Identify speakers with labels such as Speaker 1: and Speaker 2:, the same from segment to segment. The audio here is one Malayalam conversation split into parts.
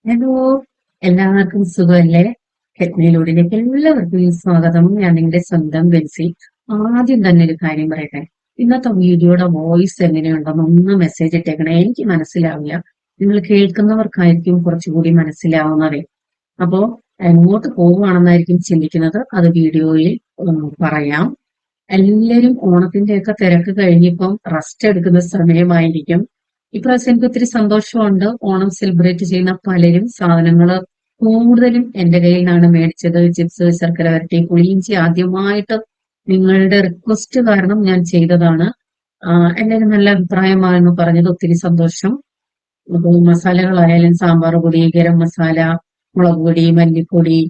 Speaker 1: ഹലോ, എല്ലാവർക്കും സുഖമല്ലേ? ടെക്നിയിലൂടെലേക്ക് എല്ലാവർക്കും സ്വാഗതം. ഞാൻ നിങ്ങളുടെ സ്വന്തം ബെൻസി. ആദ്യം തന്നെ ഒരു കാര്യം പറയട്ടെ. ഇന്നത്തെ വീഡിയോയുടെ വോയിസ് എങ്ങനെയുണ്ടെന്ന് ഒന്ന് മെസ്സേജ് ഇട്ടേക്കണേ. എനിക്ക് മനസ്സിലാവില്ല. നിങ്ങൾ കേൾക്കുന്നവർക്കായിരിക്കും കുറച്ചുകൂടി മനസ്സിലാവുന്നതേ. അപ്പോ എങ്ങോട്ട് പോവുകയാണെന്നായിരിക്കും ചിന്തിക്കുന്നത്. അത് വീഡിയോയിൽ പറയാം. എല്ലാരും ഓണത്തിന്റെയൊക്കെ തിരക്ക് കഴിഞ്ഞിപ്പം റെസ്റ്റ് എടുക്കുന്ന സമയമായിരിക്കും. ഇപ്രാവശ്യം എനിക്ക് ഒത്തിരി സന്തോഷമുണ്ട്. ഓണം സെലിബ്രേറ്റ് ചെയ്യുന്ന പലരും സാധനങ്ങൾ കൂടുതലും എന്റെ കയ്യിൽ നിന്നാണ് മേടിച്ചത്. ചിപ്സ്, ശർക്കര വരട്ടി, പുളിയിഞ്ചി ആദ്യമായിട്ട് നിങ്ങളുടെ റിക്വസ്റ്റ് കാരണം ഞാൻ ചെയ്തതാണ്. എല്ലാവരും നല്ല അഭിപ്രായമാണെന്ന് പറഞ്ഞത് ഒത്തിരി സന്തോഷം. അപ്പോൾ മസാലകളായാലും സാമ്പാർ പൊടി, ഗരം മസാല, മുളക് പൊടി, മല്ലിപ്പൊടി,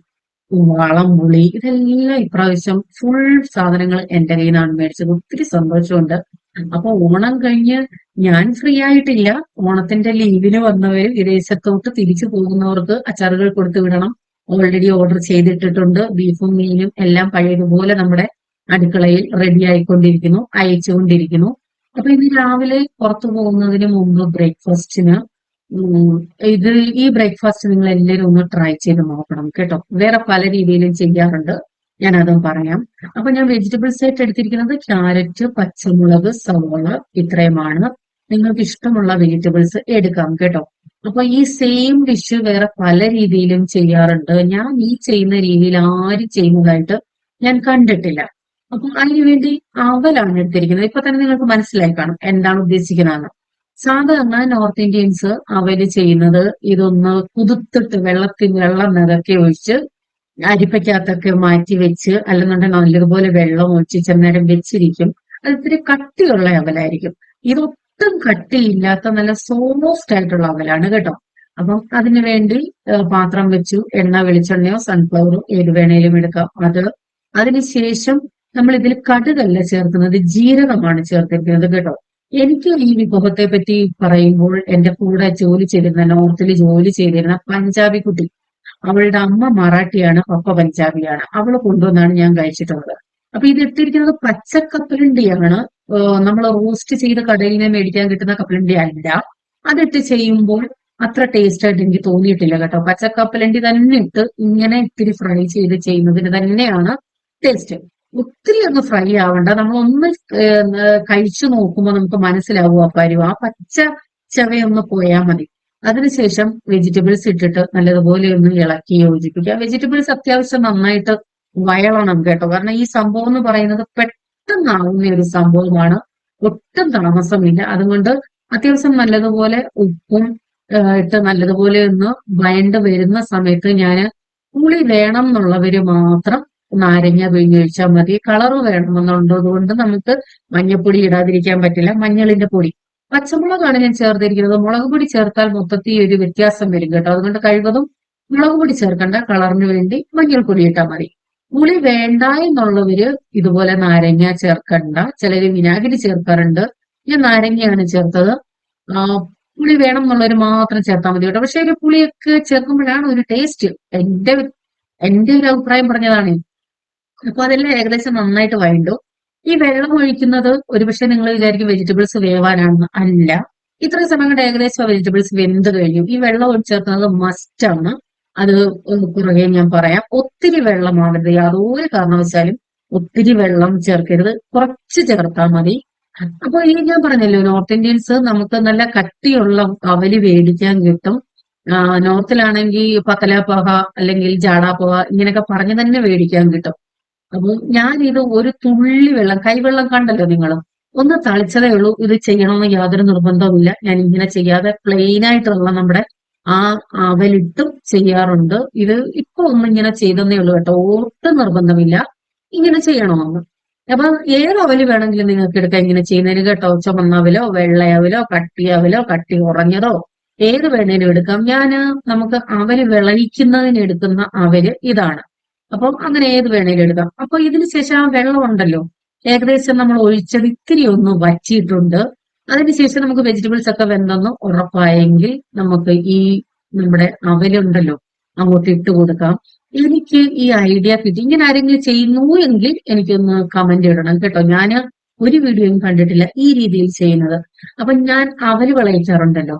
Speaker 1: വളംപുളി ഇതെല്ലാം ഇപ്രാവശ്യം ഫുൾ സാധനങ്ങൾ എന്റെ കയ്യിൽ നിന്നാണ് മേടിച്ചത്. ഒത്തിരി സന്തോഷമുണ്ട്. അപ്പൊ ഓണം കഴിഞ്ഞ് ഞാൻ ഫ്രീ ആയിട്ടില്ല. ഓണത്തിന്റെ ലീവിന് വന്നവര് വിദേശത്തോട്ട് തിരിച്ചു പോകുന്നവർക്ക് അച്ചാറുകൾ കൊടുത്തു വിടണം. ഓൾറെഡി ഓർഡർ ചെയ്തിട്ടിട്ടുണ്ട്. ബീഫും മീനും എല്ലാം പഴയതുപോലെ നമ്മുടെ അടുക്കളയിൽ റെഡി ആയിക്കൊണ്ടിരിക്കുന്നു, അയച്ചുകൊണ്ടിരിക്കുന്നു. അപ്പൊ ഇന്ന് രാവിലെ പുറത്തു പോകുന്നതിന് മുമ്പ് ബ്രേക്ക്ഫാസ്റ്റിന് ഉം, ഇത് ഈ ബ്രേക്ക്ഫാസ്റ്റ് നിങ്ങൾ എല്ലാവരും ഒന്ന് ട്രൈ ചെയ്ത് നോക്കണം കേട്ടോ. വേറെ പല രീതിയിലും ചെയ്യാറുണ്ട്. ഞാൻ അതും പറയാം. അപ്പൊ ഞാൻ വെജിറ്റബിൾസ് ആയിട്ട് എടുത്തിരിക്കുന്നത് ക്യാരറ്റ്, പച്ചമുളക്, സവോള ഇത്രയുമാണ്. നിങ്ങൾക്ക് ഇഷ്ടമുള്ള വെജിറ്റബിൾസ് എടുക്കാം കേട്ടോ. അപ്പൊ ഈ സെയിം ഡിഷ് വേറെ പല രീതിയിലും ചെയ്യാറുണ്ട്. ഞാൻ ഈ ചെയ്യുന്ന രീതിയിൽ ആരും ചെയ്യുന്നതായിട്ട് ഞാൻ കണ്ടിട്ടില്ല. അപ്പൊ അതിനുവേണ്ടി അവലാണ് എടുത്തിരിക്കുന്നത്. ഇപ്പൊ തന്നെ നിങ്ങൾക്ക് മനസ്സിലായി കാണും എന്താണ് ഉദ്ദേശിക്കുന്നതെന്ന്. സാധാരണ നോർത്ത് ഇന്ത്യൻസ് അവര് ചെയ്യുന്നത് ഇതൊന്ന് കുതിർത്തിട്ട് വെള്ളം നിറക്കി ഒഴിച്ച് അരിപ്പയ്ക്കകത്തൊക്കെ മാറ്റി വെച്ച് അല്ലെന്നുണ്ടെങ്കിൽ നല്ലതുപോലെ വെള്ളം ഒഴിച്ച് ചെന്നേരം വെച്ചിരിക്കും. അത് ഇത്തിരി കട്ടിയുള്ള അവലായിരിക്കും. ഇതൊട്ടും കട്ടിയില്ലാത്ത നല്ല സോഫ്റ്റ് ആയിട്ടുള്ള അവലാണ് കേട്ടോ. അപ്പം അതിനു വേണ്ടി പാത്രം വെച്ചു. എണ്ണ, വെളിച്ചെണ്ണയോ സൺഫ്ലവറോ ഏത് വേണേലും എടുക്കാം. അതിനുശേഷം നമ്മൾ ഇതിൽ കടുകല്ല ചേർക്കുന്നത്, ജീരകമാണ് ചേർത്തിരിക്കുന്നത് കേട്ടോ. എനിക്ക് ഈ വിഭവത്തെ പറ്റി പറയുമ്പോൾ എന്റെ കൂടെ ജോലി ചെയ്തിരുന്ന, നോർത്തിൽ ജോലി ചെയ്തിരുന്ന പഞ്ചാബി കുട്ടി, അവളുടെ അമ്മ മറാഠിയാണ്, പപ്പ പഞ്ചാബിയാണ്. അവള് കൊണ്ടുവന്നാണ് ഞാൻ കഴിച്ചിട്ടുള്ളത്. അപ്പൊ ഇത് ഇട്ടിരിക്കുന്നത് പച്ച കപ്പലണ്ടിയാണ്. നമ്മൾ റോസ്റ്റ് ചെയ്ത് കടയിൽ നിന്ന് മേടിക്കാൻ കിട്ടുന്ന കപ്പലണ്ടി അല്ല. അതിട്ട് ചെയ്യുമ്പോൾ അത്ര ടേസ്റ്റ് ആയിട്ട് എനിക്ക് തോന്നിയിട്ടില്ല കേട്ടോ. പച്ചക്കപ്പലണ്ടി തന്നെ ഇട്ട് ഇങ്ങനെ ഇത്തിരി ഫ്രൈ ചെയ്ത് ചെയ്യുന്നതിന് തന്നെയാണ് ടേസ്റ്റ്. ഒത്തിരി ഒന്ന് ഫ്രൈ ആവണ്ട. നമ്മളൊന്ന് കഴിച്ചു നോക്കുമ്പോൾ നമുക്ക് മനസ്സിലാവും ആ പരുവം. ആ പച്ച ചവയൊന്ന് പോയാൽ മതി. അതിനുശേഷം വെജിറ്റബിൾസ് ഇട്ടിട്ട് നല്ലതുപോലെ ഒന്ന് ഇളക്കി യോജിപ്പിക്കുക. വെജിറ്റബിൾസ് അത്യാവശ്യം നന്നായിട്ട് വയളണം കേട്ടോ. കാരണം ഈ സംഭവം എന്ന് പറയുന്നത് പെട്ടെന്നാവുന്ന ഒരു സംഭവമാണ്. ഒട്ടും താമസമില്ല. അതുകൊണ്ട് അത്യാവശ്യം നല്ലതുപോലെ ഉപ്പും ഇട്ട് നല്ലതുപോലെ ഒന്ന് വഴണ്ട് വരുന്ന സമയത്ത് ഞാന് പുളി വേണം എന്നുള്ളവര് മാത്രം നാരങ്ങ പിഴിഞ്ഞൊഴിച്ചാൽ മതി. കളറ് വേണമെന്നുള്ളത് കൊണ്ട് നമുക്ക് മഞ്ഞപ്പൊടി ഇടാതിരിക്കാൻ പറ്റില്ല. മഞ്ഞളിന്റെ പൊടി, പച്ചമുളകാണ് ഞാൻ ചേർത്തിരിക്കുന്നത്. മുളക് പൊടി ചേർത്താൽ മൊത്തത്തിൽ ഒരു വ്യത്യാസം വരും കേട്ടോ. അതുകൊണ്ട് കഴിവതും മുളക് പൊടി ചേർക്കണ്ട. കളറിന് വേണ്ടി മഞ്ഞൾപ്പൊടി ഇട്ടാൽ മതി. പുളി വേണ്ട എന്നുള്ളവര് ഇതുപോലെ നാരങ്ങ ചേർക്കണ്ട. ചിലര് വിനാഗിരി ചേർക്കാറുണ്ട്. ഞാൻ നാരങ്ങയാണ് ചേർത്തത്. ആ, പുളി വേണം എന്നുള്ളവര് മാത്രം ചേർത്താൽ മതി കേട്ടോ. പക്ഷെ ഒരു പുളിയൊക്കെ ചേർക്കുമ്പോഴാണ് ഒരു ടേസ്റ്റ്. എന്റെ എന്റെ ഒരു അഭിപ്രായം പറഞ്ഞതാണ്. അപ്പൊ അതെല്ലാം ഏകദേശം നന്നായിട്ട് വഴണ്ടു. ഈ വെള്ളം ഒഴിക്കുന്നത് ഒരുപക്ഷെ നിങ്ങൾ വിചാരിക്കും വെജിറ്റബിൾസ് വേവാനാണെന്ന്. അല്ല, ഇത്രയും സമയം കൊണ്ട് ഏകദേശം വെജിറ്റബിൾസ് വെന്ത് കഴിയും. ഈ വെള്ളം ഒഴിച്ചേർക്കുന്നത് മസ്റ്റ് ആണ്. അത് പുറകെ ഞാൻ പറയാം. ഒത്തിരി വെള്ളമാവരുത്, യാതൊരു കാരണവശാലും ഒത്തിരി വെള്ളം ചേർക്കരുത്. കുറച്ച് ചേർത്താൽ മതി. അപ്പൊ ഈ ഞാൻ പറഞ്ഞല്ലോ, നോർത്ത് ഇന്ത്യൻസ് നമുക്ക് നല്ല കട്ടിയുള്ള അവല് വേടിക്കാൻ കിട്ടും. നോർത്തിലാണെങ്കിൽ പത്തല പോഹ അല്ലെങ്കിൽ ജാഡ പോഹ ഇങ്ങനെയൊക്കെ പറഞ്ഞു തന്നെ വേടിക്കാൻ കിട്ടും. അപ്പൊ ഞാൻ ഇത് ഒരു തുള്ളി വെള്ളം, കൈവെള്ളം കണ്ടല്ലോ നിങ്ങൾ, ഒന്ന് തളിച്ചതേ ഉള്ളൂ. ഇത് ചെയ്യണമെന്ന് യാതൊരു നിർബന്ധവുമില്ല. ഞാൻ ഇങ്ങനെ ചെയ്യാതെ പ്ലെയിൻ ആയിട്ടുള്ള നമ്മുടെ ആ അവലിട്ടും ചെയ്യാറുണ്ട്. ഇത് ഇപ്പൊ ഒന്നും ഇങ്ങനെ ചെയ്തെന്നേ ഉള്ളൂ കേട്ടോ. ഒട്ടും നിർബന്ധമില്ല ഇങ്ങനെ ചെയ്യണമെന്ന്. അപ്പൊ ഏത് അവല് വേണമെങ്കിലും നിങ്ങൾക്ക് എടുക്കാം ഇങ്ങനെ ചെയ്യുന്നതിന് കേട്ടോ. ചുമന്നവലോ വെള്ളയവലോ കട്ടിയവലോ കട്ടി കുറഞ്ഞതോ ഏത് വേണേലും എടുക്കാം. നമുക്ക് അവല് വിളയിക്കുന്നതിന് എടുക്കുന്ന അവല് ഇതാണ്. അപ്പം അങ്ങനെ ഏത് വേണേലും എടുക്കാം. അപ്പൊ ഇതിന് ശേഷം ആ വെള്ളം ഉണ്ടല്ലോ, ഏകദേശം നമ്മൾ ഒഴിച്ചത് ഇത്തിരി ഒന്ന് വറ്റിയിട്ടുണ്ട്. അതിനുശേഷം നമുക്ക് വെജിറ്റബിൾസ് ഒക്കെ വെന്തെന്ന് ഉറപ്പായെങ്കിൽ നമുക്ക് ഈ നമ്മുടെ അവലുണ്ടല്ലോ അങ്ങോട്ട് ഇട്ട് കൊടുക്കാം. എനിക്ക് ഈ ഐഡിയ കിട്ടി. ഇങ്ങനെ ആരെങ്കിലും ചെയ്യുന്നു എങ്കിൽ എനിക്കൊന്ന് കമന്റ് ഇടണം കേട്ടോ. ഞാൻ ഒരു വീഡിയോയും കണ്ടിട്ടില്ല ഈ രീതിയിൽ ചെയ്യുന്നത്. അപ്പൊ ഞാൻ അവല് വിളയിക്കാറുണ്ടല്ലോ,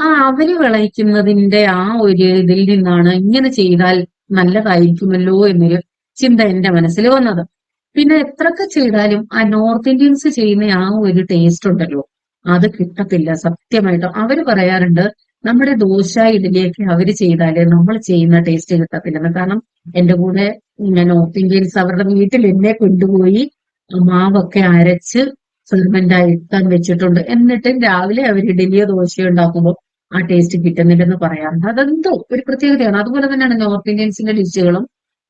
Speaker 1: അവല് വിളയിക്കുന്നതിന്റെ ആ ഒരു ഇതിൽ നിന്നാണ് ഇങ്ങനെ ചെയ്താൽ നല്ലതായിരിക്കുമല്ലോ എന്നൊരു ചിന്ത എന്റെ മനസ്സിൽ വന്നത്. പിന്നെ എത്രയൊക്കെ ചെയ്താലും ആ നോർത്ത് ഇന്ത്യൻസ് ചെയ്യുന്ന ആ ഒരു ടേസ്റ്റ് ഉണ്ടല്ലോ, അത് കിട്ടത്തില്ല സത്യമായിട്ടും. അവര് പറയാറുണ്ട് നമ്മുടെ ദോശ ഇഡലിയൊക്കെ അവര് ചെയ്താല് നമ്മൾ ചെയ്യുന്ന ടേസ്റ്റ് കിട്ടത്തില്ലെന്ന്. കാരണം എന്റെ കൂടെ നോർത്ത് ഇന്ത്യൻസ് അവരുടെ വീട്ടിൽ എന്നെ കൊണ്ടുപോയി മാവൊക്കെ അരച്ച് ഫെർമെന്റ് ആയിട്ടാൻ വെച്ചിട്ടുണ്ട്. എന്നിട്ട് രാവിലെ അവർ ഇഡലിയോ ദോശയോ ഉണ്ടാക്കുമ്പോൾ ആ ടേസ്റ്റ് കിട്ടുന്നില്ലെന്ന് പറയാറുണ്ട്. അതെന്തോ ഒരു പ്രത്യേകതയാണ്. അതുപോലെ തന്നെയാണ് നോർത്ത് ഇന്ത്യൻസിന്റെ ഡിഷുകളും.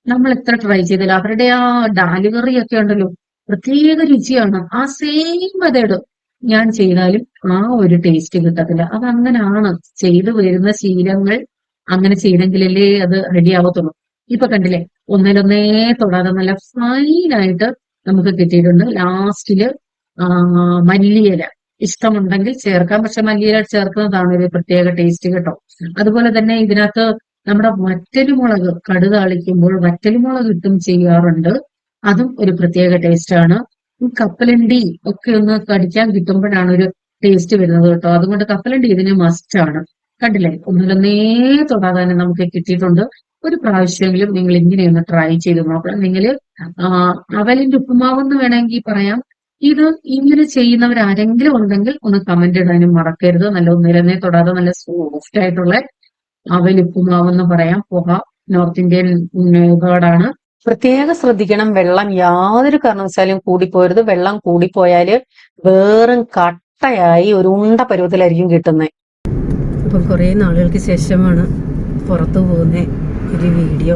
Speaker 1: നമ്മൾ എത്ര ട്രൈ ചെയ്താലും അവരുടെ ആ ഡാല് കറി ഒക്കെ ഉണ്ടല്ലോ, പ്രത്യേക രുചിയാണ്. ആ സെയിം മെത്തേഡ് ഞാൻ ചെയ്താലും ആ ഒരു ടേസ്റ്റ് കിട്ടത്തില്ല. അതങ്ങനാണ്. ചെയ്തു വരുന്ന ശീലങ്ങൾ അങ്ങനെ ചെയ്തെങ്കിലല്ലേ അത് റെഡി ആവത്തുള്ളൂ. ഇപ്പൊ കണ്ടില്ലേ, ഒന്നിലൊന്നേ തൊടാതെ നല്ല ഫൈനായിട്ട് നമുക്ക് കിട്ടിയിട്ടുണ്ട്. ലാസ്റ്റില് മല്ലിയില ഇഷ്ടമുണ്ടെങ്കിൽ ചേർക്കാം. പക്ഷെ മല്ലിയില ചേർക്കുന്നതാണ് ഒരു പ്രത്യേക ടേസ്റ്റ് കേട്ടോ. അതുപോലെ തന്നെ ഇതിനകത്ത് നമ്മുടെ വറ്റലുമുളക് കടുക് താളിക്കുമ്പോൾ വറ്റലുമുളക് ഇട്ടും ചെയ്യാറുണ്ട്. അതും ഒരു പ്രത്യേക ടേസ്റ്റ് ആണ്. കപ്പലണ്ടി ഒക്കെ ഒന്ന് കടിക്കാൻ കിട്ടുമ്പോഴാണ് ഒരു ടേസ്റ്റ് വരുന്നത് കേട്ടോ. അതുകൊണ്ട് കപ്പലണ്ടി ഇതിന് മസ്റ്റ് ആണ്. കണ്ടില്ലേ, ഒന്നിലൊന്നേ തൊടാതെ തന്നെ നമുക്ക് കിട്ടിയിട്ടുണ്ട്. ഒരു പ്രാവശ്യമെങ്കിലും നിങ്ങൾ ഇങ്ങനെയൊന്ന് ട്രൈ ചെയ്ത് നോക്കണം. നിങ്ങൾ അവലിന്റെ ഉപ്പുമാവെന്ന് വേണമെങ്കിൽ പറയാം. ഇത് ഇങ്ങനെ ചെയ്യുന്നവരാരെങ്കിലും ഉണ്ടെങ്കിൽ ഒന്ന് കമന്റ് ഇടാനും മറക്കരുത്. നല്ല ഒന്നിലൊന്നേ തൊടാതെ നല്ല സോഫ്റ്റ് ആയിട്ടുള്ള അവലുപ്പുമാവെന്ന് പറയാം. പോഹ നോർത്ത് ഇന്ത്യൻ മെത്തേഡാണ്. പ്രത്യേകം ശ്രദ്ധിക്കണം, വെള്ളം യാതൊരു കാരണവശാലും കൂടിപ്പോരുത്. വെള്ളം കൂടിപ്പോയാല് വേറും കട്ടയായി ഒരു ഉണ്ട പരുവത്തിലായിരിക്കും കിട്ടുന്നത്.
Speaker 2: അപ്പം കുറേ നാളുകൾക്ക് ശേഷമാണ് പുറത്തു പോകുന്ന ഒരു വീഡിയോ.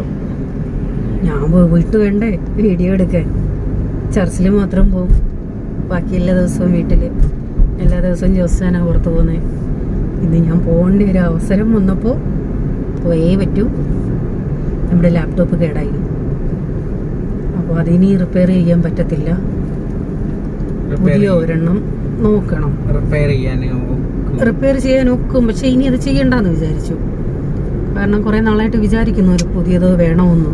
Speaker 2: ഞാൻ വീട്ടു വേണ്ടേ വീഡിയോ എടുക്കാൻ? ചർച്ചിൽ മാത്രം പോകും, ബാക്കി എല്ലാ ദിവസവും വീട്ടിൽ. എല്ലാ ദിവസവും ജോസാനാണ് പുറത്ത് പോകുന്നത്. ഇന്ന് ഞാൻ പോകേണ്ട ഒരു അവസരം വന്നപ്പോൾ പോയേ പറ്റൂ. നമ്മുടെ ലാപ്ടോപ്പ് കേടായി, അപ്പോൾ അതിനി റിപ്പയർ ചെയ്യാൻ പറ്റത്തില്ല. പുതിയ ഒരെണ്ണം നോക്കണം. റിപ്പയർ ചെയ്യാൻ ഒക്കും, പക്ഷെ ഇനി അത് ചെയ്യണ്ടെന്ന് വിചാരിച്ചു. കാരണം കുറേ നാളായിട്ട് വിചാരിക്കുന്നു ഒരു പുതിയത് വേണമെന്ന്.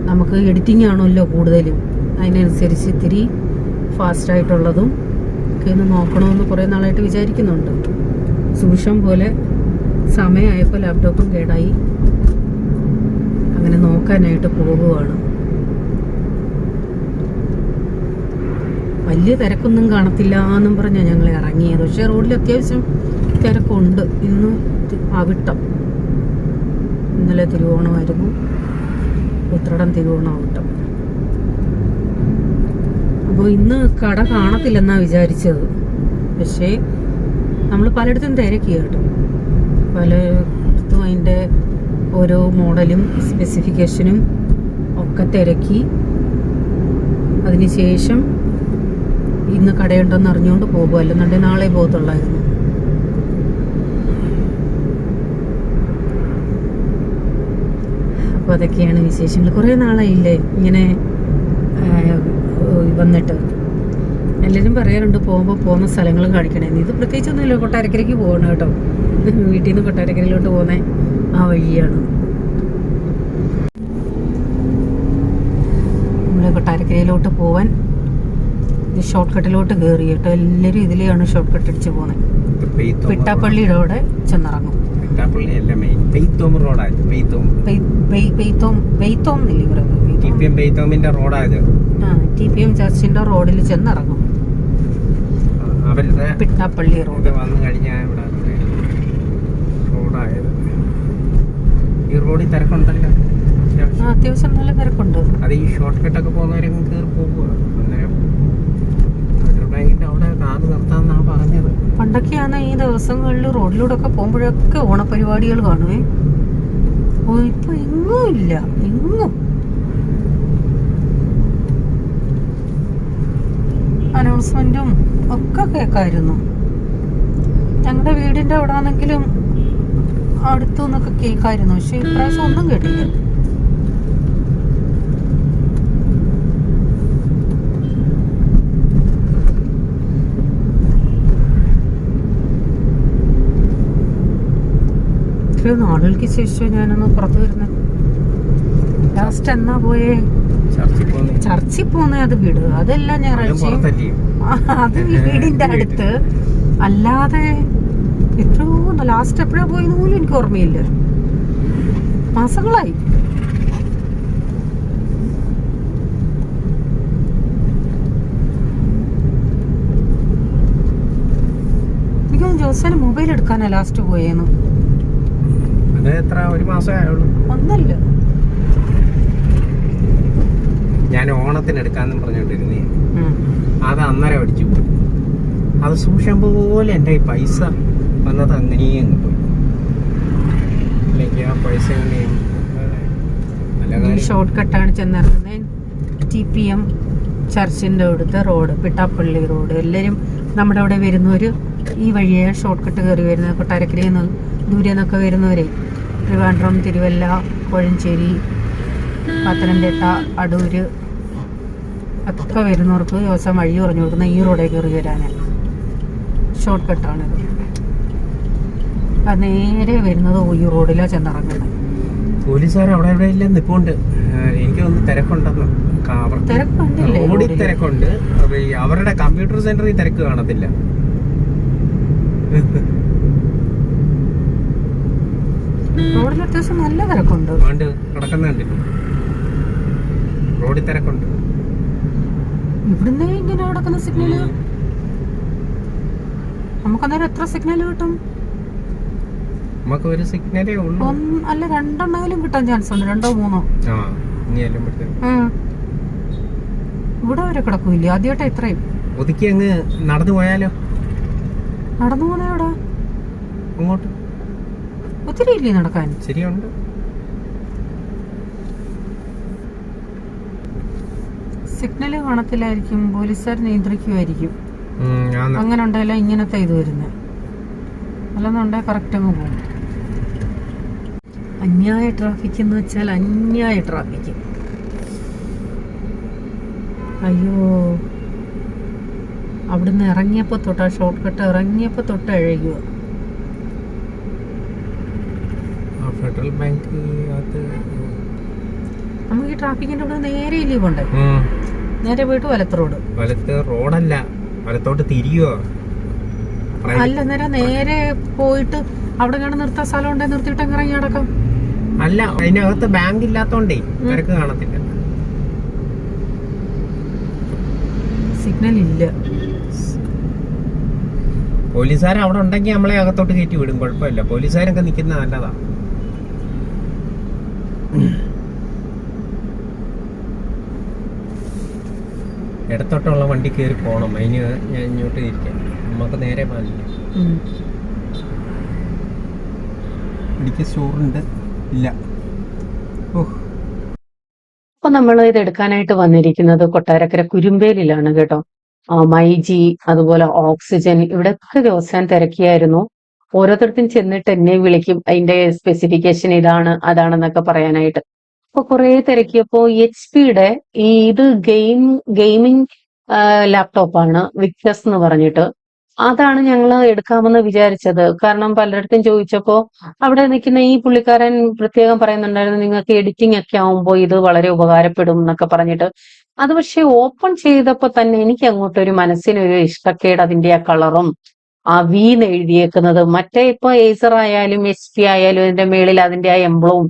Speaker 2: നമുക്ക് എഡിറ്റിംഗ് ആണല്ലോ കൂടുതലും, അതിനനുസരിച്ച് ഇത്തിരി ഫാസ്റ്റായിട്ടുള്ളതും ഒക്കെ ഒന്ന് നോക്കണമെന്ന് കുറേ നാളായിട്ട് വിചാരിക്കുന്നുണ്ട്. സൂക്ഷം പോലെ സമയമായപ്പോൾ ലാപ്ടോപ്പും കേടായി. അങ്ങനെ നോക്കാനായിട്ട് പോകുവാണ്. വലിയ തിരക്കൊന്നും കാണത്തില്ല എന്നും പറഞ്ഞാൽ ഞങ്ങൾ ഇറങ്ങിയത്. പക്ഷേ റോഡിൽ അത്യാവശ്യം തിരക്കുണ്ട്. ഇന്ന് അവിട്ടം, ഇന്നലെ തിരുവോണമായിരുന്നു, ഉത്രാടം തിരുവോണം അവിട്ടം. അപ്പോൾ ഇന്ന് കട കാണത്തില്ലെന്നാണ് വിചാരിച്ചത്. പക്ഷേ നമ്മൾ പലയിടത്തും തിരക്കി കേട്ടോ. പലയിടത്തും അതിൻ്റെ ഓരോ മോഡലും സ്പെസിഫിക്കേഷനും ഒക്കെ തിരക്കി. അതിനുശേഷം ഇന്ന് കടയുണ്ടെന്ന് അറിഞ്ഞുകൊണ്ട് പോകും, അല്ലെന്നുണ്ടെങ്കിൽ നാളെ പോകത്തുള്ളായിരുന്നു. അപ്പോൾ അതൊക്കെയാണ് വിശേഷങ്ങൾ. കുറേ നാളായില്ലേ ഇങ്ങനെ വന്നിട്ട്. എല്ലാവരും പറയാറുണ്ട് പോകുമ്പോൾ പോകുന്ന സ്ഥലങ്ങൾ കാണിക്കണേന്ന്. ഇത് പ്രത്യേകിച്ചൊന്നുമില്ല, കൊട്ടാരക്കരയ്ക്ക് പോകണം കേട്ടോ. വീട്ടിൽ നിന്ന് കൊട്ടാരക്കരയിലോട്ട് പോകുന്ന ആ വഴിയാണ്. നമ്മൾ കൊട്ടാരക്കരയിലോട്ട് പോവാൻ ഷോർട്ട് കട്ടിലോട്ട് കയറി കേട്ടോ. എല്ലാവരും ഇതിലെയാണ് ഷോർട്ട് കട്ട് അടിച്ച് പോകുന്നത്. പിട്ടാപ്പള്ളിയുടെ അവിടെ ചെന്നിറങ്ങും. TPM ചർച്ചിന്റെ റോഡിൽ ചെന്നിറങ്ങും. പിട്ടാപ്പള്ളി റോഡ് വന്നു കഴിഞ്ഞാൽ
Speaker 3: ഈ റോഡിൽ തിരക്കുണ്ടല്ലോ,
Speaker 2: അത്യാവശ്യം നല്ല തിരക്കുണ്ട്.
Speaker 3: അത് ഈ ഷോർട്ട് കട്ടൊക്കെ പോകുന്നവരെ കയറി പോകുക. അന്നേരം അവിടെ കാറ് നിർത്താന്നാ പറഞ്ഞത്.
Speaker 2: പണ്ടൊക്കെയാണ് ഈ ദിവസങ്ങളിൽ റോഡിലൂടെ ഒക്കെ പോകുമ്പോഴൊക്കെ ഓണപരിപാടികൾ കാണുവേ. ഇപ്പൊ എങ്ങും ഇല്ല, എങ്ങും അനൗൺസ്മെന്റും ഒക്കെ കേൾക്കായിരുന്നു. ഞങ്ങളുടെ വീടിന്റെ അവിടെ ആണെങ്കിലും അടുത്തു നിന്നൊക്കെ കേൾക്കായിരുന്നു. പക്ഷെ ഇപ്രാവശ്യം ഒന്നും കേട്ടില്ല. നാളുകൾക്ക് ശേഷം ഞാനൊന്ന് പുറത്തു വരുന്നത്. ലാസ്റ്റ് എന്നാ പോയേ? ചർച്ചിൽ പോന്നെ. അത് വിടുക, അതെല്ലാം ഞായറാഴ്ചയും അത് വീടിന്റെ അടുത്ത്. അല്ലാതെ എത്രയോ ലാസ്റ്റ് എപ്പോഴാ പോയെന്ന് പോലും എനിക്ക് ഓർമ്മയില്ല. മാസങ്ങളായി. എനിക്കൊന്ന് ജോസാന് മൊബൈൽ എടുക്കാനാ ലാസ്റ്റ് പോയെന്ന്.
Speaker 3: അത് എത്ര, ഒരു മാസമേ ആയുള്ളൂ.
Speaker 2: ഒന്നല്ല,
Speaker 3: ഞാൻ ഓണത്തിന് എടുക്കാന്നും പറഞ്ഞോണ്ടിരുന്നേ, അത് അന്നേരം അടിച്ചു പോയി. അത് സൂക്ഷം പോലെ എൻ്റെ ഈ പൈസ വന്നത് അങ്ങനെയേ അങ്ങ് പോയി. അല്ലെങ്കിൽ ആ പൈസ
Speaker 2: ഷോർട്ട് കട്ടാണ് ചെന്നിറങ്ങുന്നത്. TPM ചർച്ചിൻ്റെ അവിടുത്തെ റോഡ്, പിട്ടാപ്പള്ളി റോഡ്. എല്ലാവരും നമ്മുടെ അവിടെ വരുന്നവർ ഈ വഴിയെ ഷോർട്ട് കട്ട് കയറി വരുന്നത്. കൊട്ടാരക്കരയിൽ നിന്ന് ദൂരെ നിന്നൊക്കെ വരുന്നവരെ, ട്രിവാൻഡ്രം, തിരുവല്ല, കോഴഞ്ചേരി, പത്തനംതിട്ട, അടൂര് ഒക്കെ വരുന്നവർക്ക് ദിവസം വഴി പറഞ്ഞു കൊടുക്കുന്ന ഈ റോഡിൽ കയറി വരാനാണ്. ഷോർട്ട് കട്ടാണിത്. അത് നേരെ വരുന്നത് ഈ റോഡിലാണ് ചെന്നിറങ്ങുന്നത്.
Speaker 3: പോലീസുകാർ അവിടെ എവിടെ ഇല്ല നിൽപ്പുണ്ട്. എനിക്കൊന്ന് തിരക്കുണ്ടെന്ന്. റോഡിൽ തിരക്കുണ്ട്. അവരുടെ കമ്പ്യൂട്ടർ സെന്ററിൽ തിരക്ക് കാണത്തില്ല.
Speaker 2: റോഡിൽ അത്യാവശ്യം നല്ല തിരക്കുണ്ട്.
Speaker 3: കിടക്കുന്നുണ്ട്. റോഡിൽ തിരക്കുണ്ട്.
Speaker 2: ഇവിടുന്ന് ഇങ്ങനെ കിടക്കുന്ന സിഗ്നല് നമുക്കന്നേരം എത്ര സിഗ്നൽ കിട്ടും?
Speaker 3: നമുക്ക് ഒരു സിഗ്നലേ ഉള്ളൂ.
Speaker 2: അല്ല, 2 കിട്ടാൻ ചാൻസ് ഉണ്ട്. 2 3. ഇവിടെ വരെ കിടക്കൂല. ആദ്യമായിട്ടാ ഇത്രയും.
Speaker 3: ഒതുക്കി അങ്ങ് നടന്നു പോയാലോ?
Speaker 2: നടന്നു പോന്നെ എവിടെ?
Speaker 3: അങ്ങോട്ട്
Speaker 2: ഒത്തിരി ഇല്ലേ നടക്കാൻ?
Speaker 3: ശരിയുണ്ട്.
Speaker 2: സിഗ്നല് കാണത്തില്ലായിരിക്കും, പോലീസുകാർ നിയന്ത്രിക്കുമായിരിക്കും. അങ്ങനെ ഉണ്ടായാലോ ഇങ്ങനത്തെ ഇത് വരുന്നത്. അല്ലെന്നുണ്ടെങ്കിൽ കറക്റ്റ് അങ്ങ് പോകും. അന്യായ ട്രാഫിക് എന്ന് വെച്ചാൽ അന്യായ ട്രാഫിക്. അയ്യോ, അവിടുന്ന് ഇറങ്ങിയപ്പോൾ തൊട്ട്, ഷോർട്ട് കട്ട് ഇറങ്ങിയപ്പോൾ തൊട്ട് എഴുകുക.
Speaker 3: ഫെഡറൽ ബാങ്ക്
Speaker 2: നമുക്ക് ഈ ട്രാഫിക്കിന്റെ ഇവിടെ നേരെ ഇല്ലേ പോണ്ടേ? നേരെ പോയിട്ട് വലത്ത് റോഡ്.
Speaker 3: വലത്ത് റോഡല്ല, വലത്തോട്ട് തിരിയോ?
Speaker 2: അല്ല, നേരെ പോയിട്ട് അവിടെ കണ്ട് നിർത്താൻ സ്ഥലം ഉണ്ടെങ്കിൽ നിർത്തിയിട്ട് അങ്ങ് ഇറങ്ങി നടക്കാം.
Speaker 3: അല്ല, അതിനകത്ത് ബാങ്ക് ഇല്ലാത്തോണ്ടേ തിരക്ക് കാണത്തില്ല.
Speaker 2: സിഗ്നൽ ഇല്ല.
Speaker 3: പോലീസുകാർ അവിടെ ഉണ്ടെങ്കിൽ നമ്മളെ അകത്തോട്ട് കയറ്റി വിടും, കുഴപ്പമില്ല. പോലീസുകാരൊക്കെ നിൽക്കുന്നത് നല്ലതാ. ഇടത്തോട്ടുള്ള വണ്ടി കയറി പോകണം. അതിന് ഞാൻ ഇങ്ങോട്ട് ഇരിക്കാം. നമുക്ക് നേരെ പാലില്ല. ഇടിക്ക് സ്റ്റോറുണ്ട് ഇല്ല.
Speaker 1: അപ്പൊ നമ്മൾ ഇത് എടുക്കാനായിട്ട് വന്നിരിക്കുന്നത് കൊട്ടാരക്കര കുരുമ്പേലിലാണ് കേട്ടോ. മൈജി, അതുപോലെ ഓക്സിജൻ, ഇവിടെയൊക്കെ ദിവസം തിരക്കിയായിരുന്നു. ഓരോരുത്തർക്കും ചെന്നിട്ട് എന്നെ വിളിക്കും, അതിന്റെ സ്പെസിഫിക്കേഷൻ ഇതാണ് അതാണെന്നൊക്കെ പറയാനായിട്ട്. അപ്പൊ കുറെ തിരക്കിയപ്പോ HP-യുടെ ഇത് ഗെയിമിംഗ് ലാപ്ടോപ്പാണ്, വിക്ടസ് എന്ന് പറഞ്ഞിട്ട്. അതാണ് ഞങ്ങൾ എടുക്കാമെന്ന് വിചാരിച്ചത്. കാരണം പലയിടത്തും ചോദിച്ചപ്പോ അവിടെ നിൽക്കുന്ന ഈ പുള്ളിക്കാരൻ പ്രത്യേകം പറയുന്നുണ്ടായിരുന്നു, നിങ്ങൾക്ക് എഡിറ്റിംഗ് ഒക്കെ ആവുമ്പോൾ ഇത് വളരെ ഉപകാരപ്പെടും എന്നൊക്കെ പറഞ്ഞിട്ട്. അത് പക്ഷെ ഓപ്പൺ ചെയ്തപ്പോ തന്നെ എനിക്ക് അങ്ങോട്ടൊരു മനസ്സിനൊരു ഇഷ്ടക്കേട്. അതിന്റെ ആ കളറും ആ വീന്ന് എഴുതിയേക്കുന്നത്, മറ്റേ ഇപ്പൊ ഏസർ ആയാലും HP ആയാലും അതിന്റെ മേളിൽ അതിന്റെ ആ എംബ്ലവും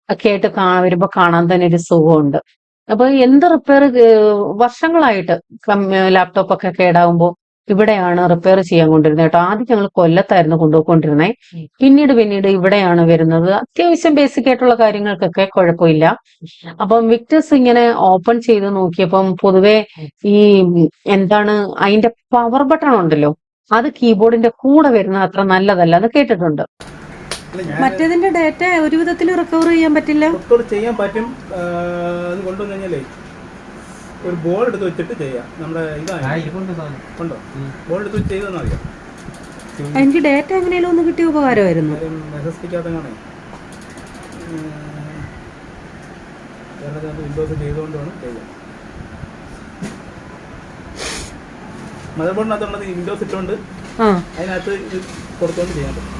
Speaker 1: ഒക്കെ ആയിട്ട് വരുമ്പോ കാണാൻ തന്നെ ഒരു സുഖമുണ്ട്. അപ്പൊ എന്ത് റിപ്പയർ വർഷങ്ങളായിട്ട് ലാപ്ടോപ്പ് ഒക്കെ കേടാവുമ്പോ ഇവിടെയാണ് റിപ്പയർ ചെയ്യാൻ കൊണ്ടിരുന്നത് കേട്ടോ. ആദ്യം ഞങ്ങൾ കൊല്ലത്തായിരുന്നു കൊണ്ടുപോയിക്കൊണ്ടിരുന്നത്. പിന്നീട് ഇവിടെയാണ് വരുന്നത്. അത്യാവശ്യം ബേസിക് ആയിട്ടുള്ള കാര്യങ്ങൾക്കൊക്കെ കുഴപ്പമില്ല. അപ്പം വിക്ടസ് ഇങ്ങനെ ഓപ്പൺ ചെയ്ത് നോക്കിയപ്പം പൊതുവെ ഈ എന്താണ് അതിന്റെ പവർ ബട്ടൺ ഉണ്ടല്ലോ, അത് കീബോർഡിന്റെ കൂടെ വരുന്നത് അത്ര നല്ലതല്ല. അത് കേട്ടിട്ടുണ്ട്.
Speaker 2: മറ്റേതിന്റെ ഡേറ്റ ഒരു വിധത്തിൽ റിക്കവർ ചെയ്യാൻ പറ്റില്ല.
Speaker 4: ചെയ്യാൻ പറ്റും. അത് കൊണ്ടുവന്നു കഴിഞ്ഞാലേ ഒരു ബോൾ എടുത്ത് വെച്ചിട്ട് ചെയ്യാം. നമ്മുടെ ഇതാണോ ബോൾ എടുത്ത് വെച്ച് ചെയ്തെന്നാൽ അറിയാം.
Speaker 2: എനിക്ക് ഡേറ്റ എങ്ങനെയാലും ഒന്ന് കിട്ടിയ ഉപകാരമായിരുന്നു.
Speaker 4: മെസ്സേജിക്കാത്തങ്ങാണേ വിൻഡോസ് ചെയ്തുകൊണ്ട് വേണം ചെയ്യാം. മദർ ബോർഡിനകത്തുള്ളത് വിൻഡോസ് ഇട്ടുകൊണ്ട് അതിനകത്ത് ഇത് കൊടുത്തുകൊണ്ട് ചെയ്യാൻ പറ്റും.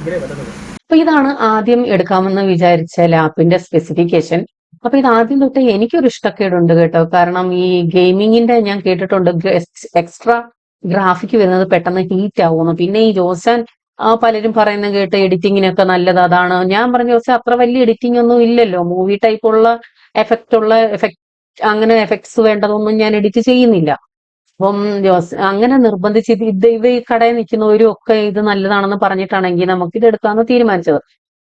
Speaker 4: ഇവിടെ പറ്റത്തുള്ളൂ.
Speaker 1: അപ്പൊ ഇതാണ് ആദ്യം എടുക്കാമെന്ന് വിചാരിച്ച ലാപ്പിന്റെ സ്പെസിഫിക്കേഷൻ. അപ്പൊ ഇത് ആദ്യം തൊട്ട് എനിക്കൊരു ഇഷ്ടക്കേടുണ്ട് കേട്ടോ. കാരണം ഈ ഗെയിമിങ്ങിന്റെ ഞാൻ കേട്ടിട്ടുണ്ട് എക്സ്ട്രാ ഗ്രാഫിക് വരുന്നത് പെട്ടെന്ന് ഹീറ്റ് ആവുന്നു. പിന്നെ ഈ ജോസാൻ പലരും പറയുന്ന കേട്ട് എഡിറ്റിങ്ങിനൊക്കെ നല്ലത് അതാണ്. ഞാൻ പറഞ്ഞ ദിവസം അത്ര വലിയ എഡിറ്റിംഗ് ഒന്നും ഇല്ലല്ലോ. മൂവി ടൈപ്പുള്ള എഫക്റ്റ് അങ്ങനെ എഫക്ട്സ് വേണ്ടതൊന്നും ഞാൻ എഡിറ്റ് ചെയ്യുന്നില്ല. അപ്പം അങ്ങനെ നിർബന്ധിച്ച് ഇത് ഈ കടയിൽ നിൽക്കുന്നവരും ഒക്കെ ഇത് നല്ലതാണെന്ന് പറഞ്ഞിട്ടാണെങ്കിൽ നമുക്ക് ഇത് എടുക്കാമെന്ന് തീരുമാനിച്ചത്.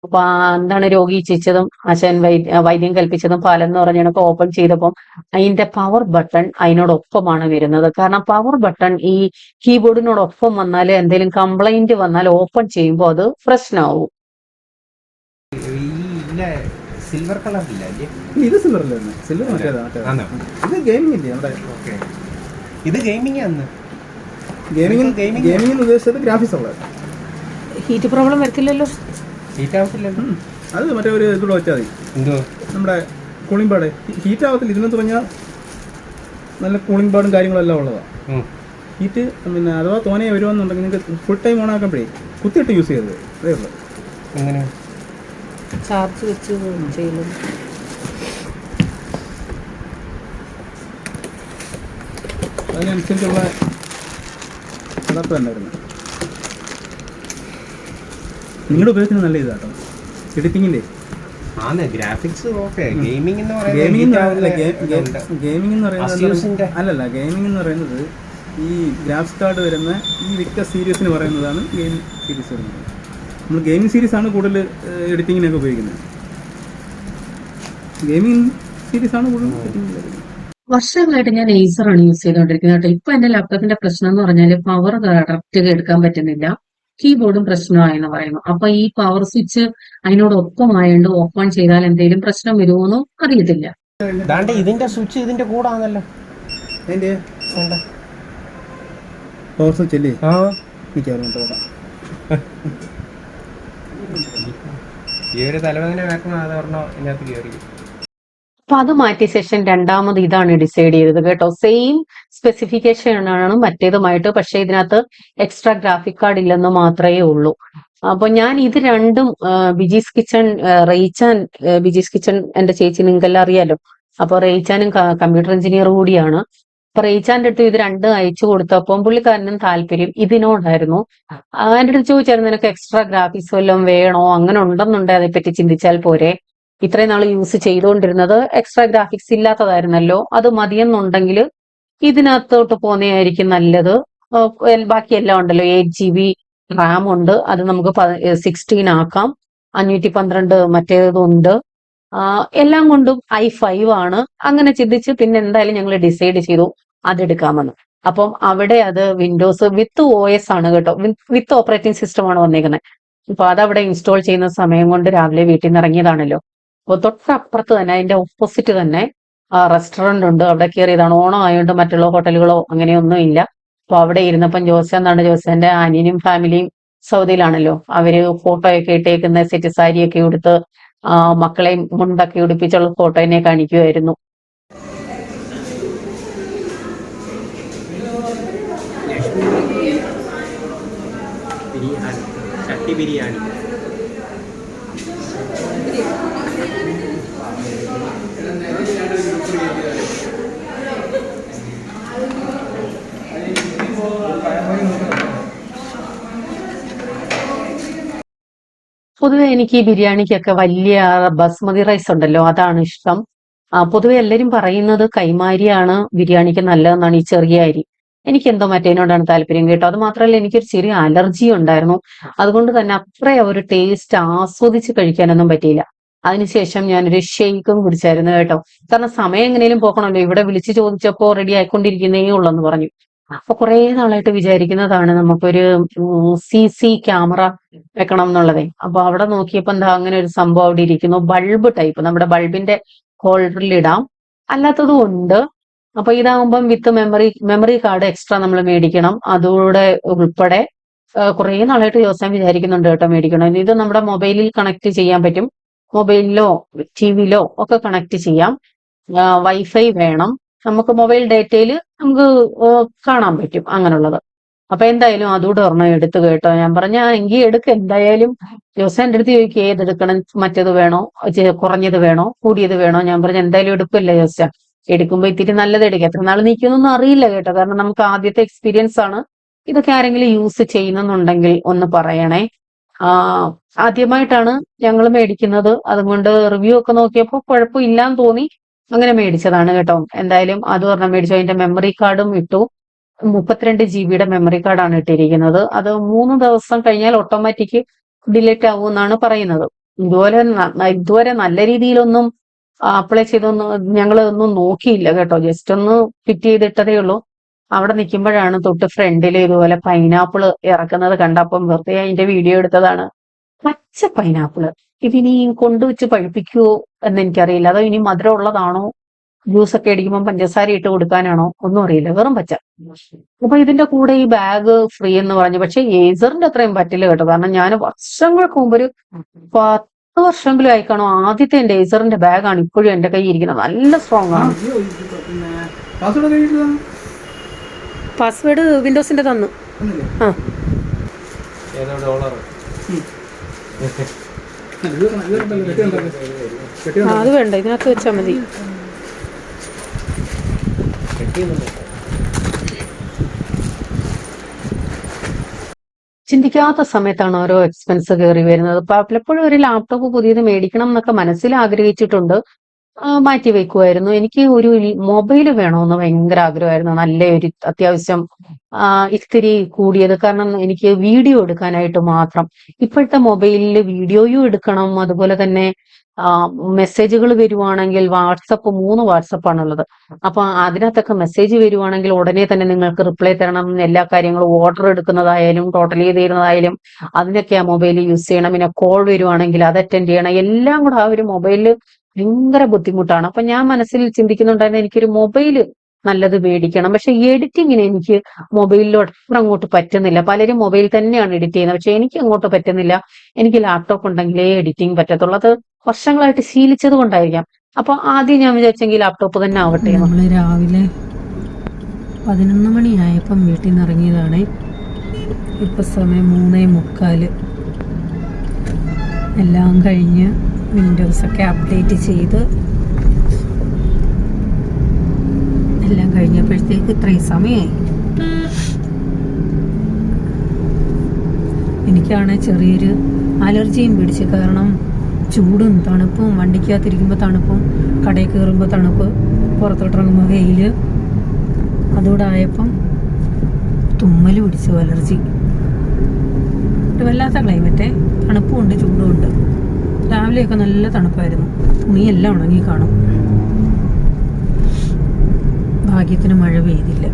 Speaker 1: അപ്പൊ എന്താണ് രോഗി ഇച്ഛിച്ചതും ആശാൻ വൈദ്യം കൽപ്പിച്ചതും പാലം എന്ന് പറഞ്ഞൊക്കെ ഓപ്പൺ ചെയ്തപ്പം അതിന്റെ പവർ ബട്ടൺ അതിനോടൊപ്പമാണ് വരുന്നത്. കാരണം പവർ ബട്ടൺ ഈ കീബോർഡിനോടൊപ്പം വന്നാൽ എന്തെങ്കിലും കംപ്ലൈന്റ് വന്നാൽ ഓപ്പൺ ചെയ്യുമ്പോൾ അത് പ്രശ്നമാവും.
Speaker 3: സിൽവർ കളർ ഇല്ല.
Speaker 4: ഇത് സിൽവറല്ലേ? സിൽവർ മറ്റേതാ. ഇത് ഗെയിമിംഗ് ഇല്ലേ നമ്മുടെ?
Speaker 3: ഇത് ഗെയിമിംഗ് ആണ്.
Speaker 4: ഗെയിമിംഗ് ഉദ്ദേശിച്ചത് ഗ്രാഫിക്സ് ഉള്ളത്.
Speaker 2: ഹീറ്റ് പ്രോബ്ലം വരത്തില്ലല്ലോ.
Speaker 3: ഹീറ്റ് ആവത്തില്ലല്ലോ.
Speaker 4: അത് മറ്റേ ഒരു ഇതൂടെ വെച്ചാൽ മതി.
Speaker 3: എന്തോ
Speaker 4: നമ്മുടെ കൂളിംഗ് പാഡ് ഹീറ്റ് ആവത്തില്ല. ഇതിനെന്ന് പറഞ്ഞാൽ നല്ല കൂളിംഗ് പാഡും കാര്യങ്ങളെല്ലാം ഉള്ളതാണ്. ഹീറ്റ് പിന്നെ അഥവാ തോനെ വരുമെന്നുണ്ടെങ്കിൽ നിങ്ങൾക്ക് ഫുൾ ടൈം ഓൺ ആക്കുമ്പോഴേ കുത്തിയിട്ട് യൂസ് ചെയ്തത് അതേ ഉള്ളൂ.
Speaker 3: എങ്ങനെ
Speaker 2: ചാർജ് വെച്ച് ചെയ്യുന്നത്?
Speaker 4: അതിനനുസരിച്ചുള്ള അടപ്പ് തന്നെ വരുന്നത്. നിങ്ങളുടെ ഉപയോഗത്തിന് നല്ല ഇതാട്ടോ എഡിറ്റിങ്ങിൻ്റെ.
Speaker 3: ഗ്രാഫിക്സ് ഗെയിമിംഗ് എന്ന് പറയുന്നത്
Speaker 4: അല്ലല്ല. ഗെയിമിംഗ് എന്ന് പറയുന്നത് ഈ ഗ്രാഫിക്സ് കാർഡ് വരുന്ന ഈ വിക്ടർ സീരീസിന് പറയുന്നതാണ് ഗെയിമിംഗ് സീരീസ് വരുന്നത്. നമ്മൾ ഗെയിമിംഗ് സീരീസാണ് കൂടുതൽ എഡിറ്റിങ്ങിനൊക്കെ ഉപയോഗിക്കുന്നത്. ഗെയിമിംഗ് സീരീസാണ് കൂടുതൽ എഡിറ്റിംഗ്.
Speaker 1: വർഷങ്ങളായിട്ട് ഞാൻ ഏസറാണ് യൂസ് ചെയ്തുകൊണ്ടിരിക്കുന്നത് കേട്ടോ. ഇപ്പൊ എന്റെ ലാപ്ടോപ്പിന്റെ പ്രശ്നം എന്ന് പറഞ്ഞാൽ പവർ കറക്റ്റ് എടുക്കാൻ പറ്റുന്നില്ല. കീബോർഡും പ്രശ്നമായെന്ന് പറയുന്നു. അപ്പൊ ഈ പവർ സ്വിച്ച് അതിനോടൊപ്പമായോണ്ട് ഓപ്പൺ ചെയ്താൽ എന്തെങ്കിലും പ്രശ്നം വരുമോന്നും അറിയത്തില്ല.
Speaker 3: ഇതിന്റെ സ്വിച്ച് ഇതിന്റെ കൂടാന്നല്ലോ.
Speaker 4: പവർ സ്വിച്ച് അല്ലേ?
Speaker 3: ഈ ഒരു തലവേദന വേക്കണം അതൊരെണ്ണം ഇതിനകത്ത് കയറി.
Speaker 1: അപ്പൊ അത് മാറ്റിയ ശേഷം രണ്ടാമത് ഇതാണ് ഡിസൈഡ് ചെയ്തത് കേട്ടോ. സെയിം സ്പെസിഫിക്കേഷൻ ആണ് മറ്റേതുമായിട്ട്, പക്ഷെ ഇതിനകത്ത് എക്സ്ട്രാ ഗ്രാഫിക് കാർഡ് ഇല്ലെന്ന് മാത്രമേ ഉള്ളൂ. അപ്പൊ ഞാൻ ഇത് രണ്ടും ബിജീസ് കിച്ചൺ എന്റെ ചേച്ചി നിങ്ങൾക്കെല്ലാം അറിയാലോ. അപ്പൊ റെയ്ച്ചാനും കമ്പ്യൂട്ടർ എഞ്ചിനീയർ കൂടിയാണ്. അപ്പൊ റെയ്ച്ചാന്റെ അടുത്ത് ഇത് രണ്ടും അയച്ചു കൊടുത്തപ്പം പുള്ളിക്കാരനും താല്പര്യം ഇതിനോടായിരുന്നു. എന്റെ അടുത്ത് ചോദിച്ചായിരുന്നു നിനക്ക് എക്സ്ട്രാ ഗ്രാഫിക്സ് വല്ലതും വേണോ, അങ്ങനെ ഉണ്ടെന്നുണ്ടെങ്കിൽ അതേപ്പറ്റി ചിന്തിച്ചാൽ പോരെ. ഇത്രയും നാൾ യൂസ് ചെയ്തുകൊണ്ടിരുന്നത് എക്സ്ട്രാ ഗ്രാഫിക്സ് ഇല്ലാത്തതായിരുന്നല്ലോ, അത് മതിയെന്നുണ്ടെങ്കിൽ ഇതിനകത്തോട്ട് പോകുന്നതായിരിക്കും നല്ലത്. ബാക്കി എല്ലാം ഉണ്ടല്ലോ, 8GB റാം ഉണ്ട്, അത് നമുക്ക് 16 ആക്കാം, 512 മറ്റേതുണ്ട്, എല്ലാം കൊണ്ടും i5 ആണ്. അങ്ങനെ ചിന്തിച്ച് പിന്നെ എന്തായാലും ഞങ്ങൾ ഡിസൈഡ് ചെയ്തു അതെടുക്കാമെന്ന്. അപ്പം അവിടെ അത് വിൻഡോസ് വിത്ത് OS ആണ് കേട്ടോ, വിത്ത് ഓപ്പറേറ്റിംഗ് സിസ്റ്റം ആണ് വന്നേക്കുന്നത്. അപ്പൊ അതവിടെ ഇൻസ്റ്റാൾ ചെയ്യുന്ന സമയം കൊണ്ട് രാവിലെ വീട്ടിൽ നിന്ന് ഇറങ്ങിയതാണല്ലോ. അപ്പോൾ തൊട്ടപ്പുറത്ത് തന്നെ അതിന്റെ ഓപ്പോസിറ്റ് തന്നെ റെസ്റ്റോറന്റ് ഉണ്ട്. അവിടെ കയറിയതാണ്. ഓണം ആയതുകൊണ്ട് മറ്റുള്ള ഹോട്ടലുകളോ അങ്ങനെയൊന്നും ഇല്ല. അപ്പൊ അവിടെ ഇരുന്നപ്പം ജോസന്റെ അനിയനും ഫാമിലിയും സൗദിയിലാണല്ലോ. അവര് ഫോട്ടോ ഒക്കെ ഇട്ടേക്കുന്ന സെറ്റ് സാരിയൊക്കെ ഉടുത്ത് മക്കളെയും മുണ്ടൊക്കെ ഉടുപ്പിച്ചുള്ള ഫോട്ടോനെ കാണിക്കുമായിരുന്നു.
Speaker 3: ബിരിയാണി
Speaker 1: പൊതുവെ എനിക്ക് ഈ ബിരിയാണിക്കൊക്കെ വലിയ ബസ്മതി റൈസ് ഉണ്ടല്ലോ, അതാണ് ഇഷ്ടം. പൊതുവെ എല്ലാവരും പറയുന്നത് കൈമാരിയാണ് ബിരിയാണിക്ക് നല്ലതെന്നാണ്, ഈ ചെറിയ അരി. എനിക്ക് എന്തോ മറ്റേതിനോടാണ് താല്പര്യം കേട്ടോ. അത് മാത്രമല്ല എനിക്കൊരു ചെറിയ അലർജി ഉണ്ടായിരുന്നു. അതുകൊണ്ട് തന്നെ അത്ര ഒരു ടേസ്റ്റ് ആസ്വദിച്ച് കഴിക്കാനൊന്നും പറ്റിയില്ല. അതിനുശേഷം ഞാനൊരു ഷെയ്ക്കും കുടിച്ചായിരുന്നു കേട്ടോ. കാരണം സമയം എങ്ങനെയും പോകണമല്ലോ. ഇവിടെ വിളിച്ചു ചോദിച്ചപ്പോ റെഡി ആയിക്കൊണ്ടിരിക്കുന്നേ ഉള്ളെന്ന് പറഞ്ഞു. അപ്പൊ കുറെ നാളായിട്ട് വിചാരിക്കുന്നതാണ് നമുക്കൊരു CC ക്യാമറ വെക്കണം എന്നുള്ളതേ. അപ്പൊ അവിടെ നോക്കിയപ്പോ എന്താ അങ്ങനെ ഒരു സംഭവം അവിടെ ഇരിക്കുന്നു. ബൾബ് ടൈപ്പ്, നമ്മുടെ ബൾബിന്റെ ഹോൾഡറിൽ ഇടാം, അല്ലാത്തതും ഉണ്ട്. അപ്പൊ ഇതാകുമ്പം വിത്ത് മെമ്മറി കാർഡ് എക്സ്ട്രാ നമ്മൾ മേടിക്കണം. അതുകൂടെ ഉൾപ്പെടെ കുറെ നാളായിട്ട് ദിവസം വിചാരിക്കുന്നുണ്ട് കേട്ടോ മേടിക്കണം. ഇത് നമ്മുടെ മൊബൈലിൽ കണക്ട് ചെയ്യാൻ പറ്റും, മൊബൈലിലോ TV-ലോ ഒക്കെ കണക്ട് ചെയ്യാം. വൈഫൈ വേണം, നമുക്ക് മൊബൈൽ ഡേറ്റയിൽ നമുക്ക് കാണാൻ പറ്റും അങ്ങനെയുള്ളത്. അപ്പൊ എന്തായാലും അതുകൂടെ ഒരെണ്ണം എടുത്തു കേട്ടോ. ഞാൻ പറഞ്ഞ എങ്കിൽ എടുക്ക എന്തായാലും. ദിവസം എൻ്റെ അടുത്ത് ചോദിക്കും ഏതെടുക്കണം, മറ്റേത് വേണോ, കുറഞ്ഞത് വേണോ, കൂടിയത് വേണോ. ഞാൻ പറഞ്ഞ എന്തായാലും എടുക്കില്ല ജോസ. എടുക്കുമ്പോ ഇത്തിരി നല്ലത് എടുക്കുക. എത്ര നാൾ നിൽക്കുന്നൊന്നും അറിയില്ല കേട്ടോ, കാരണം നമുക്ക് ആദ്യത്തെ എക്സ്പീരിയൻസ് ആണ്. ഇതൊക്കെ ആരെങ്കിലും യൂസ് ചെയ്യുന്നുണ്ടെങ്കിൽ ഒന്ന് പറയണേ. ആ ആദ്യമായിട്ടാണ് ഞങ്ങൾ മേടിക്കുന്നത്, അതുകൊണ്ട് റിവ്യൂ ഒക്കെ നോക്കിയപ്പോൾ കുഴപ്പമില്ലാന്ന് തോന്നി, അങ്ങനെ മേടിച്ചതാണ് കേട്ടോ. എന്തായാലും അത് പറഞ്ഞാൽ മേടിച്ചു. അതിന്റെ മെമ്മറി കാർഡും ഇട്ടു. 32 GB മെമ്മറി കാർഡാണ് ഇട്ടിരിക്കുന്നത്. അത് 3 ദിവസം കഴിഞ്ഞാൽ ഓട്ടോമാറ്റിക് ഡിലീറ്റ് ആവും എന്നാണ് പറയുന്നത്. ഇതുവരെ നല്ല രീതിയിലൊന്നും അപ്ലൈ ചെയ്തൊന്നും ഞങ്ങൾ ഒന്നും നോക്കിയില്ല കേട്ടോ. ജസ്റ്റ് ഒന്ന് ഫിറ്റ് ചെയ്തിട്ടതേ ഉള്ളൂ. അവിടെ നിൽക്കുമ്പോഴാണ് തൊട്ട് ഫ്രണ്ടിൽ ഇതുപോലെ പൈനാപ്പിൾ ഇറക്കുന്നത് കണ്ടപ്പം വെറുതെ അതിന്റെ വീഡിയോ എടുത്തതാണ്. പച്ച പൈനാപ്പിള് ഇതിനി കൊണ്ടുവച്ച് പഴുപ്പിക്കുവോ എന്ന് എനിക്കറിയില്ല. അതോ ഇനി മധുരം ഉള്ളതാണോ, ജ്യൂസ് ഒക്കെ അടിക്കുമ്പോൾ പഞ്ചസാര ഇട്ട് കൊടുക്കാനാണോ ഒന്നും അറിയില്ല. വെറും പച്ച. അപ്പൊ ഇതിന്റെ കൂടെ ഈ ബാഗ് ഫ്രീ എന്ന് പറഞ്ഞു. പക്ഷെ ഏസറിന്റെ അത്രയും പറ്റില്ല കേട്ടോ. കാരണം ഞാൻ വർഷങ്ങൾക്ക് മുമ്പ് ഒരു 10 വർഷമെങ്കിലും ആയിക്കാണോ ആദ്യത്തെ എന്റെ ഏസറിന്റെ ബാഗാണ് ഇപ്പോഴും എന്റെ കയ്യിൽ ഇരിക്കുന്നത്. നല്ല സ്ട്രോങ് ആണ്.
Speaker 2: പാസ്വേഡ് വിൻഡോസിന്റെ തന്നു. ആ അത് വേണ്ട, ഇതിനകത്ത് വെച്ചാൽ മതി.
Speaker 1: ചിന്തിക്കാത്ത സമയത്താണ് ഓരോ എക്സ്പെൻസ് കയറി വരുന്നത്. പലപ്പോഴും ഒരു ലാപ്ടോപ്പ് പുതിയത് മേടിക്കണം എന്നൊക്കെ മനസ്സിൽ ആഗ്രഹിച്ചിട്ടുണ്ട്, മാറ്റി വെക്കുമായിരുന്നു. എനിക്ക് ഒരു മൊബൈൽ വേണമെന്ന് ഭയങ്കര ആഗ്രഹമായിരുന്നു. നല്ലൊരു അത്യാവശ്യം ഇത്തിരി കൂടിയത്. കാരണം എനിക്ക് വീഡിയോ എടുക്കാനായിട്ട് മാത്രം. ഇപ്പോഴത്തെ മൊബൈലിൽ വീഡിയോയും എടുക്കണം, അതുപോലെ തന്നെ മെസ്സേജുകൾ വരുവാണെങ്കിൽ വാട്സപ്പ് 3 വാട്സപ്പാണുള്ളത്. അപ്പൊ അതിനകത്തൊക്കെ മെസ്സേജ് വരുവാണെങ്കിൽ ഉടനെ തന്നെ നിങ്ങൾക്ക് റിപ്ലൈ തരണം. എല്ലാ കാര്യങ്ങളും ഓർഡർ എടുക്കുന്നതായാലും ടോട്ടൽ ചെയ്ത് തരുന്നതായാലും അതിനൊക്കെ ആ മൊബൈൽ യൂസ് ചെയ്യണം. പിന്നെ കോൾ വരുവാണെങ്കിൽ അത് അറ്റൻഡ് ചെയ്യണം. എല്ലാം കൂടെ ആ ഒരു മൊബൈലിൽ ഭയങ്കര ബുദ്ധിമുട്ടാണ്. അപ്പൊ ഞാൻ മനസ്സിൽ ചിന്തിക്കുന്നുണ്ടായിരുന്നു എനിക്കൊരു മൊബൈല് നല്ലത് മേടിക്കണം. പക്ഷെ എഡിറ്റിങ്ങിന് എനിക്ക് മൊബൈലിൽ ഒട്ടും അങ്ങോട്ട് പറ്റുന്നില്ല. പലരും മൊബൈൽ തന്നെയാണ് എഡിറ്റ് ചെയ്യുന്നത്, പക്ഷെ എനിക്ക് അങ്ങോട്ട് പറ്റുന്നില്ല. എനിക്ക് ലാപ്ടോപ്പ് ഉണ്ടെങ്കിലേ എഡിറ്റിംഗ് പറ്റത്തുള്ളൂ. അത് വർഷങ്ങളായിട്ട് ശീലിച്ചത് കൊണ്ടായിരിക്കാം. അപ്പൊ ആദ്യം ഞാൻ വിചാരിച്ചെങ്കിൽ ലാപ്ടോപ്പ് തന്നെ ആവട്ടെ.
Speaker 2: നമ്മൾ രാവിലെ 11 മണിയായപ്പം വീട്ടിൽ നിന്ന് ഇറങ്ങിയതാണ്. ഇപ്പൊ സമയം 3:45. എല്ലാം കഴിഞ്ഞ് വിൻഡോസൊക്കെ അപ്ഡേറ്റ് ചെയ്ത് എല്ലാം കഴിഞ്ഞപ്പോഴത്തേക്ക് ഇത്രയും സമയമായി. എനിക്കാണെങ്കിൽ ചെറിയൊരു അലർജിയും പിടിച്ച്. കാരണം ചൂടും തണുപ്പും, വണ്ടിക്കകത്തിരിക്കുമ്പോൾ തണുപ്പും, കടയിൽ കയറുമ്പോൾ തണുപ്പ്, പുറത്തോട്ടിറങ്ങുമ്പോൾ വെയിൽ, അതുകൂടെ ആയപ്പം തുമ്മൽ പിടിച്ചു, അലർജി. വല്ലാത്ത ക്ലൈമറ്റേ, തണുപ്പും ഉണ്ട് ചൂടും ഉണ്ട്. രാവിലെയൊക്കെ നല്ല തണുപ്പായിരുന്നു, തുണിയെല്ലാം ഉണങ്ങി കാണും. ഭാഗ്യത്തിന് മഴ പെയ്തില്ല.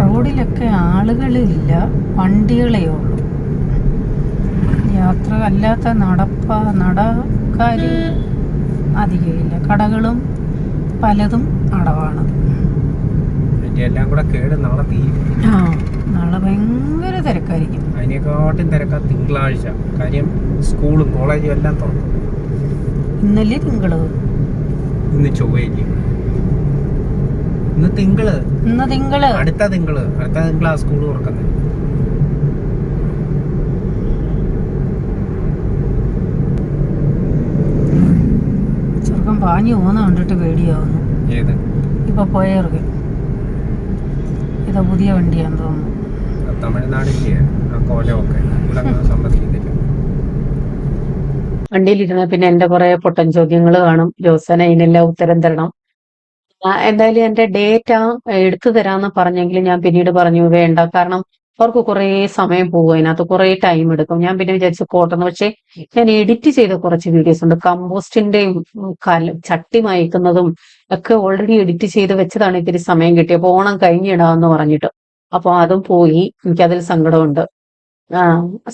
Speaker 2: റോഡിലൊക്കെ ആളുകളില്ല, വണ്ടികളേ ഉള്ളൂ. യാത്ര അല്ലാത്ത നടക്കാർ അധികമില്ല. കടകളും പലതും അടവാണ്.
Speaker 3: എല്ലാം കൂടെ കേട് നാളെ തീരും.
Speaker 2: നാളെ ഭയങ്കര തിരക്കായിരിക്കും.
Speaker 3: അതിനെക്കാട്ടും തിരക്കാ തിങ്കളാഴ്ച. കാര്യം സ്കൂളും കോളേജും എല്ലാം തുറക്കും.
Speaker 2: ഇന്നല്ലേ തിങ്കള്,
Speaker 3: ഇന്ന് ചൊവ്വയില്ലേ? ഇന്ന് തിങ്കള്. അടുത്ത തിങ്കളാ സ്കൂൾ തുറക്കുന്നത്.
Speaker 2: ചെറുക്കം പാഞ്ഞു പോകുന്ന കണ്ടിട്ട് പേടിയാവുന്നു.
Speaker 3: ഏത്?
Speaker 2: ഇപ്പൊ പോയർക്ക് ഇതാ പുതിയ വണ്ടിയാന്ന് തോന്നുന്നു.
Speaker 3: തമിഴ്നാടില്ലേ ആ കോലമൊക്കെ ഇവിടെ സമ്മതിക്കുന്നില്ല.
Speaker 1: വണ്ടിയിലിരുന്ന പിന്നെ എന്റെ കുറെ പൊട്ടൻ ചോദ്യങ്ങൾ കാണും. ജോസന ഇതിനെല്ലാം ഉത്തരം തരണം. എന്തായാലും എന്റെ ഡേറ്റ എടുത്തു തരാമെന്ന് പറഞ്ഞെങ്കിലും ഞാൻ പിന്നീട് പറഞ്ഞു വേണ്ട. കാരണം അവർക്ക് കുറെ സമയം പോകും, അതിനകത്ത് കുറെ ടൈം എടുക്കും. ഞാൻ പിന്നെ വിചാരിച്ചു പോട്ടെന്ന്. പക്ഷെ ഞാൻ എഡിറ്റ് ചെയ്ത കുറച്ച് വീഡിയോസ് ഉണ്ട്. കമ്പോസ്റ്റിന്റെയും ചട്ടി മയക്കുന്നതും ഒക്കെ ഓൾറെഡി എഡിറ്റ് ചെയ്ത് വെച്ചതാണ്. ഇത്തിരി സമയം കിട്ടിയപ്പോ ഓണം കഴിഞ്ഞിടാമെന്ന് പറഞ്ഞിട്ട്. അപ്പൊ അതും പോയി. എനിക്കതിൽ സങ്കടമുണ്ട്.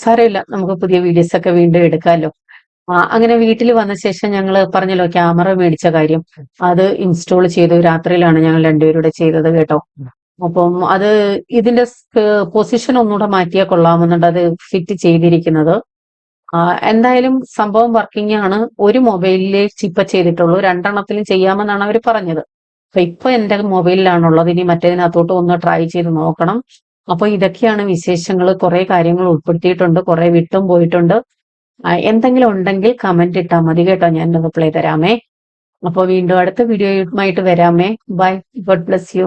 Speaker 1: സാരമില്ല, നമുക്ക് പുതിയ വീഡിയോസ് ഒക്കെ വീണ്ടും എടുക്കാമല്ലോ. അങ്ങനെ വീട്ടിൽ വന്ന ശേഷം ഞങ്ങൾ പറഞ്ഞല്ലോ ക്യാമറ മേടിച്ച കാര്യം, അത് ഇൻസ്റ്റോൾ ചെയ്തു. രാത്രിയിലാണ് ഞങ്ങൾ രണ്ടുപേരുടെ ചെയ്തത് കേട്ടോ. അപ്പം അത് ഇതിന്റെ പൊസിഷൻ ഒന്നുകൂടെ മാറ്റിയാൽ കൊള്ളാമെന്നുണ്ട് അത് ഫിറ്റ് ചെയ്തിരിക്കുന്നത്. എന്തായാലും സംഭവം വർക്കിംഗ് ആണ്. ഒരു മൊബൈലിലേ ചിപ്പ ചെയ്തിട്ടുള്ളൂ, 2 എണ്ണത്തിലും ചെയ്യാമെന്നാണ് അവർ പറഞ്ഞത്. അപ്പൊ ഇപ്പൊ എന്റെ മൊബൈലിലാണുള്ളത്. ഇനി മറ്റേതിനകത്തോട്ട് ഒന്ന് ട്രൈ ചെയ്ത് നോക്കണം. അപ്പൊ ഇതൊക്കെയാണ് വിശേഷങ്ങൾ. കുറെ കാര്യങ്ങൾ ഉൾപ്പെടുത്തിയിട്ടുണ്ട്, കുറെ വിട്ടും പോയിട്ടുണ്ട്. എന്തെങ്കിലും ഉണ്ടെങ്കിൽ കമന്റ് ഇട്ടാൽ മതി കേട്ടോ, ഞാൻ റിപ്ലൈ തരാമേ. അപ്പോൾ വീണ്ടും അടുത്ത വീഡിയോയുമായിട്ട് വരാമേ. ബൈ. God bless you.